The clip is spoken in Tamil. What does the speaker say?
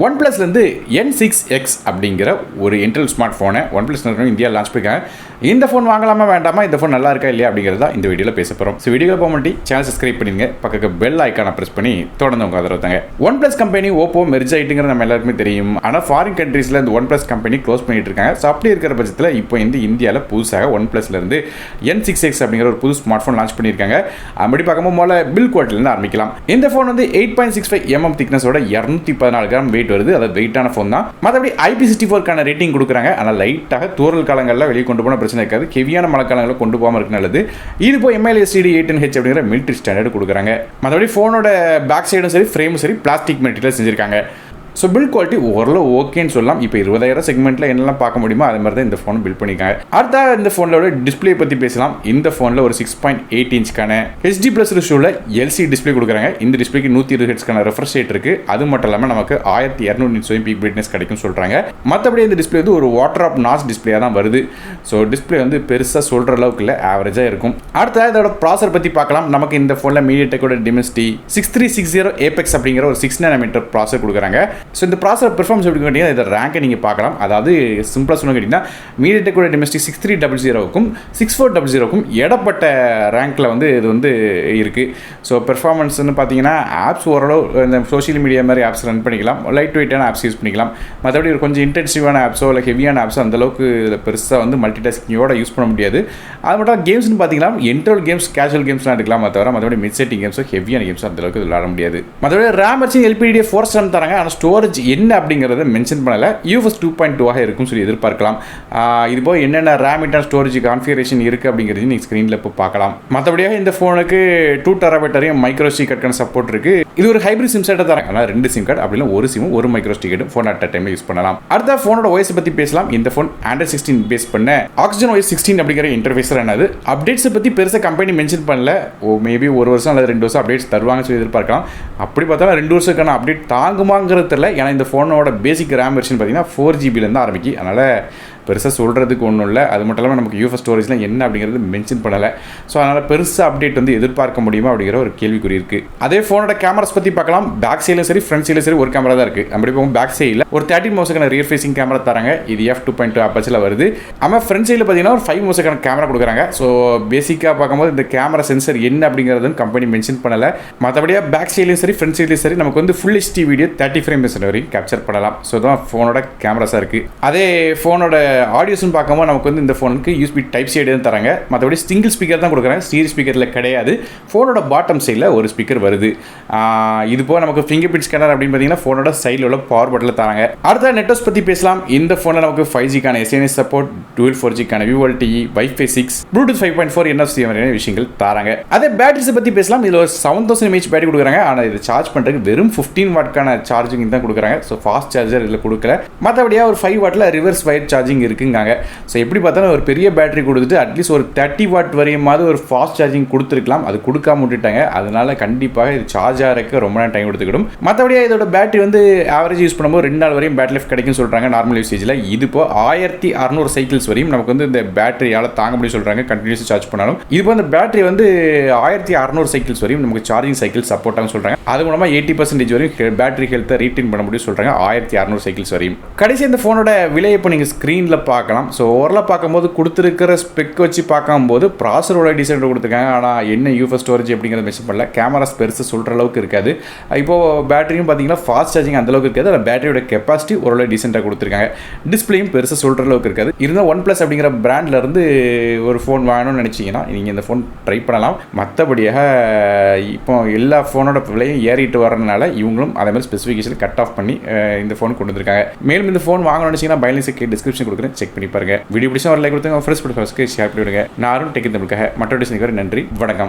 ஒன் பிளஸ்லேருந்து N6X அப்படிங்கிற ஒரு இன்டெல் ஸ்மார்ட் ஃபோனை ஒன் பிளஸ் இந்தியா லான்ச் பண்ணிருக்காங்க. இந்த ஃபோன் வாங்கலாமா வேண்டாமா, இந்த ஃபோன் நல்லா இருக்கா இல்லையா அப்படிங்கிறதா இந்த வீடியோவில் பேச போகிறோம். ஸோ வீடியோவில் போக மாட்டி சேனல் சப்ஸ்கிரைப் பண்ணிடுங்க, பக்கத்துக்கு பெல் ஐக்கானை ப்ரெஸ் பண்ணி தொடர்ந்து உங்க ஆதரவு தாங்க. OnePlus company Oppo merge ஆகிட்டுங்கிறது நம்ம எல்லாருக்குமே தெரியும். ஆனால் ஃபாரின் கண்ட்ரீஸில் இந்த ஒன் பிளஸ் கம்பெனி க்ளோஸ் பண்ணிட்டு இருக்காங்க. ஸோ அப்படி இருக்கிற பட்சத்தில் இப்போ இந்த இந்தியாவில் புதுசாக ஒன் பிளஸ்லேருந்து N6X அப்படிங்கிற ஒரு புது ஸ்மார்ட் ஃபோன் லான்ச் பண்ணியிருக்காங்க. அப்படி பார்க்கும்போது முதல்ல பில் குவாலிட்டிலேருந்து ஆரம்பிக்கலாம். இந்த ஃபோன் வந்து 8.65 mm திக்னஸோட 214 கிராம் வெயிட் வருது. அது வெயிட்டான ஃபோன் தான். மற்றபடி IP64 ரேட்டிங் கொடுக்குறாங்க. ஆனால் லைட்டாக தூரல் காலங்களில் வெளியே கொண்டு போன பிரச்சனை இருக்காது. ஹெவியான மழை காலங்களில் கொண்டு போகாமல் இருக்கு நல்லது. இது போய் MIL/STD 810H அப்படிங்கிற மிலிட்டரி ஸ்டாண்டர்ட் கொடுக்குறாங்க. மற்றபடி ஃபோனோட பேக் சைடும் சரி ஃப்ரேமும் சரி பிளாஸ்டிக் மெட்டீரியல் செஞ்சிருக்காங்க. ஸோ பில்ட் குவாலிட்டி ஓரளவு ஓகேன்னு சொல்லலாம். இப்போ 20,000 செக்மெண்ட்டில் என்னெல்லாம் பார்க்க முடியுமோ அது மாதிரி தான் இந்த ஃபோன் பில்ட் பண்ணியிருக்காங்க. அடுத்த இந்த ஃபோனோட டிஸ்பிளே பற்றி பேசலாம். இந்த ஃபோனில் ஒரு 6.8 இன்ச்க்கான HD+ ரிசூவில் LCD டிஸ்பிளே கொடுக்குறாங்க. இந்த டிஸ்பிளேக்கு 120 ஹெர்ட்ஸ்க்கான ரெஃப்ரெஷ் ரேட் இருக்குது. அது மட்டும் இல்லாமல் நமக்கு 1200 நிட்ஸ் பீக் பிரைட்னஸ் கிடைக்கும் சொல்கிறாங்க. மற்றபடி இந்த டிஸ்பிளே வந்து ஒரு வாட்டர் ஆப் நாஸ் டிஸ்பிளேயாக தான் வருது. ஸோ டிஸ்பிளே வந்து பெருசாக சொல்கிற அளவுக்கு இல்லை, ஆவரேஜாக இருக்கும். அடுத்த இதோட ப்ராசர் பற்றி பார்க்கலாம். நமக்கு இந்த ஃபோனில் MediaTekோட Dimensity 6360 Apex அப்படிங்கிற ஒரு 6 nm ப்ராசர் கொடுக்குறாங்க. ஸோ இந்த ப்ராசர் பெர்ஃபார்மன்ஸ் எப்படி கேட்டிங்கன்னா இந்த ரேங்கை நீங்கள் பார்க்கலாம். அதாவது சிம்பிளாக சொன்ன கேட்டிங்கன்னா MediaTekோட Dimensity 6300க்கும் 6400க்கும் இடப்பட்ட ரேங்கில் வந்து இது வந்து இருக்குது. ஸோ பெர்ஃபார்மன்ஸ்னு பார்த்தீங்கன்னா ஆப்ஸ் ஓரளவு இந்த சோஷியல் மீடியா மாதிரி ஆப்ஸ் ரன் பண்ணிக்கலாம், லைட் வெயிட்டான ஆப்ஸ் யூஸ் பண்ணிக்கலாம். மற்றபடி ஒரு கொஞ்சம் இன்டென்சிவான ஆப்ஸோ இல்லை ஹெவியான ஆப்ஸோ அந்தளவுக்கு இதில் பெருசாக வந்து மல்டி டாஸ்கிங்கோட யூஸ் பண்ண முடியாது. அது மட்டும் கேம்ஸ்னு பார்த்தீங்கன்னா இன்டர்வல் கேம்ஸ் கேஷுவல் கேம்ஸ்லாம் எடுக்கலாமா தவிர மற்றபடி மிட் செட்டிங் கேம்ஸோ ஹெவியான கேம்ஸோ அந்தளவுக்கு விளையாட முடியாது. மற்றபடி ரேம் வச்சு LPDDR 4 தராங்க. ஆனால் ஸ்டோரேஜ் என்ன அப்படிங்கிறத மென்ஷன் பண்ணலை. UFS 2.2 இருக்கும்னு சொல்லி எதிர்பார்க்கலாம். இது போய் என்னென்ன ரேம் அண்ட் ஸ்டோரேஜ் கான்ஃபிகரேஷன் இருக்குது அப்படிங்கிறது நீங்கள் ஸ்க்ரீனில் இப்போ பார்க்கலாம். மற்றபடியாக இந்த ஃபோனுக்கு 2 TB வரையும் மைக்ரோ SD கார்டுக்கான சப்போர்ட் இருக்குது. இது ஒரு ஹைப்ரிட் சிம் செட்டாக தராங்க. ஆனால் 2 சிம் கார்டு அப்படின்னா ஒரு சிம் ஒரு micro SD card phone at டைமில் யூஸ் பண்ணலாம். அடுத்த ஃபோனோட OS பற்றி பேசலாம். இந்த ஃபோன் Android 16 பேஸ் பண்ண OxygenOS 16 அப்படிங்கிற இன்டர்ஃபேஸர் என்னது அப்டேட்ஸை பற்றி பெருசாக கம்பெனி மென்ஷன் பண்ணல. மேபி ஒரு வருஷம் அல்லது 2 வருஷம் அப்டேட்ஸ் தருவாங்க சொல்லி எதிர்பார்க்கலாம். அப்படி பார்த்தா 2 வருஷத்துக்கான அப்டேட் தாங்குமாங்கிறது தெரியல. ஏன்னா இந்த ஃபோனோட பேசிக் ரேம் வெர்ஷன் பார்த்தீங்கன்னா 4GB ஆரம்பிக்கு. அதனால் பெருசாக சொல்கிறதுக்கு ஒன்றும் இல்லை. அது மட்டும் இல்லாமல் நமக்கு UFS ஸ்டோரேஜ்லாம் என்ன அப்படிங்கிறது மென்ஷன் பண்ணலை. ஸோ அதனால் பெருசாக அப்டேட் வந்து எதிர்பார்க்க முடியுமா அப்படிங்கிற ஒரு கேள்விக்குறி இருக்குது. அதே ஃபோனோட கேமராஸ் பற்றி பார்க்கலாம். பேக் சைடில் சரி ஃப்ரண்ட் சைடில் சரி ஒரு கேமரா தான் இருக்குது. அப்படி போகும் பேக் சைடில் ஒரு 13 மோசக்கான ரியர் ஃபேசிங் கேமரா தராங்க. இது f2.2 அப்பச்சில் வருது. ஆனால் ஃப்ரண்ட் சைடில் பார்த்தீங்கன்னா ஒரு 5 மோசக்கான கேமரா கொடுக்குறாங்க. ஸோ பேசிக்காக பார்க்கும்போது இந்த கேமரா சென்சர் என்ன அப்படிங்கிறது கம்பெனி மென்ஷன் பண்ணலை. மற்றபடியாக பேக் சைட்லையும் சரி ஃப்ரண்ட் சைட்லையும் சரி நமக்கு வந்து ஃபுல் HD வீடியோ 30 frames வரைக்கும் கேப்சர் பண்ணலாம். ஸோ தான் ஃபோனோட கேமராஸாக இருக்குது. அதே ஃபோனோட ஆடியோஸ்னு பார்க்கும்போது நமக்கு வந்து இந்த ஃபோனுக்கு USB Type-C தான் தராங்க. மற்றபடி சிங்கிள் ஸ்பீக்கர் தான் கொடுக்குறாங்க, ஸ்டீரியோ ஸ்பீக்கரில் கிடையாது. ஃபோனோட பாட்டம் சைடில் ஒரு ஸ்பீக்கர் வருது. இது போக நமக்கு ஃபிங்கர் பிரிண்ட் ஸ்கேனர் அப்படின்னு பார்த்தீங்கன்னா ஃபோனோட சைடில் உள்ள பவர் பட்டனில் தராங்க. அடுத்த நெட்வொர்க்ஸ் பற்றி பேசலாம். இந்த ஃபோனில் நமக்கு 5G-க்கான SNS support, Dual 4G-க்கான VoLTE, Wi-Fi 6, Bluetooth 5.4, NFC மாதிரியான விஷயங்கள் தராங்க. அதே பேட்டரிஸை பற்றி பேசலாம். இதில் ஒரு 7000 mAh பேட்டரி கொடுக்குறாங்க. ஆனால் இது சார்ஜ் பண்ணுறதுக்கு வெறும் 15 வாட்க்கான சார்ஜிங் தான் கொடுக்குறாங்க. ஸோ ஃபாஸ்ட் சார்ஜர் இதில் கொடுக்கல. மற்றபடியாக ஒரு 5 வாட்டில் ரிவர்ஸ் வயர் சார்ஜிங் இருக்குங்க. ஸோ எப்படி பார்த்தாலும் ஒரு பெரிய பேட்டரி கொடுத்துட்டு அட்லீஸ்ட் ஒரு 30 வாட் வரையுமாவது ஒரு ஃபாஸ்ட் சார்ஜிங் கொடுத்துருக்கலாம். அது கொடுக்காம விட்டுட்டாங்க. அதனால கண்டிப்பாக இது சார்ஜ் ஆகிறதுக்கு ரொம்ப நேரம் டைம் எடுத்துக்கிடும். மற்றபடியாக இதோட பேட்டரி வந்து ஆவரேஜ் யூஸ் பண்ணும்போது 2 நாள் வரையும் பேட்டரி லைஃப் கிடைக்கும் சொல்கிறாங்க நார்மல் யூசேஜில். இது இப்போ 1600 சைக்கிள்ஸ் வரையும் நமக்கு வந்து இந்த பேட்டரியால் தாங்க முடியும் சொல்கிறாங்க கண்டினியூஸ் சார்ஜ் பண்ணாலும். இது இப்போ அந்த பேட்டரி வந்து 1600 சைக்கிள்ஸ் வரையும் நமக்கு சார்ஜிங் சைக்கிள் சப்போர்ட் ஆகும் சொல்கிறாங்க. அது மூலமாக 80% வரையும் பேட்டரி ஹெல்த்தை ரீட்டைன் பண்ண முடியும் சொல்கிறாங்க 1600 சைக்கிள்ஸ் வரையும். கடைசி இந்த ஃபோனோட விலை இப்போ நீங்கள் ஸ்க்ரீனில் பார்க்கலாம். ஸோ ஓரளவு பார்க்கும்போது கொடுத்துருக்கிற ஸ்பெக் வச்சு பார்க்கும்போது ப்ராசரோட டிசைன் கொடுத்துருக்காங்க. ஆனால் என்ன UFS ஸ்டோரேஜ் அப்படிங்கிறத மென்ஷன் பண்ணல. கேமராஸ் பெருசு சொல்கிற அளவுக்கு இருக்காது. இப்போது பேட்டரியும் பார்த்தீங்கன்னா ஃபாஸ்ட் சார்ஜிங் அந்தளவுக்கு இருக்காது. அதில் பேட்டரியோட கெப்பாசிட்டி ஓரளவு டீசெண்டாக கொடுத்துருக்காங்க. டிஸ்பிளேயும் பெருசு சொல்கிற அளவுக்கு இருக்காது. இருந்தால் ஒன் ப்ளஸ் அப்படிங்கிற பிராண்ட்லேருந்து ஒரு ஃபோன் வாங்கணும்னு நினச்சிங்கன்னா நீங்கள் இந்த ஃபோன் ட்ரை பண்ணலாம். மற்றபடியாக இப்போ எல்லா ஃபோனோட விலையும் ஏறிட்டு வரதுனால இவங்களும் அதே மாதிரி ஸ்பெசிஃபிகேஷன் கட் ஆஃப் பண்ணி இந்த ஃபோன் கொண்டு வந்திருக்காங்க. மேலும் இந்த ஃபோன் வாங்கணும்னு நினச்சிங்கன்னா பைலிங்ஸுக்கு டிஸ்கிரிப்ஷன் கொடுக்குறேன், செக் பண்ணி பாருங்கள். வீடியோ பிடிச்சா ஒரு லைக் கொடுத்துங்க, ஃப்ரெண்ட்ஸ் ஷேர் பண்ணி விடுங்க. நான் டெக் தமிழுக்காக மற்றொரு நன்றி, வணக்கம்.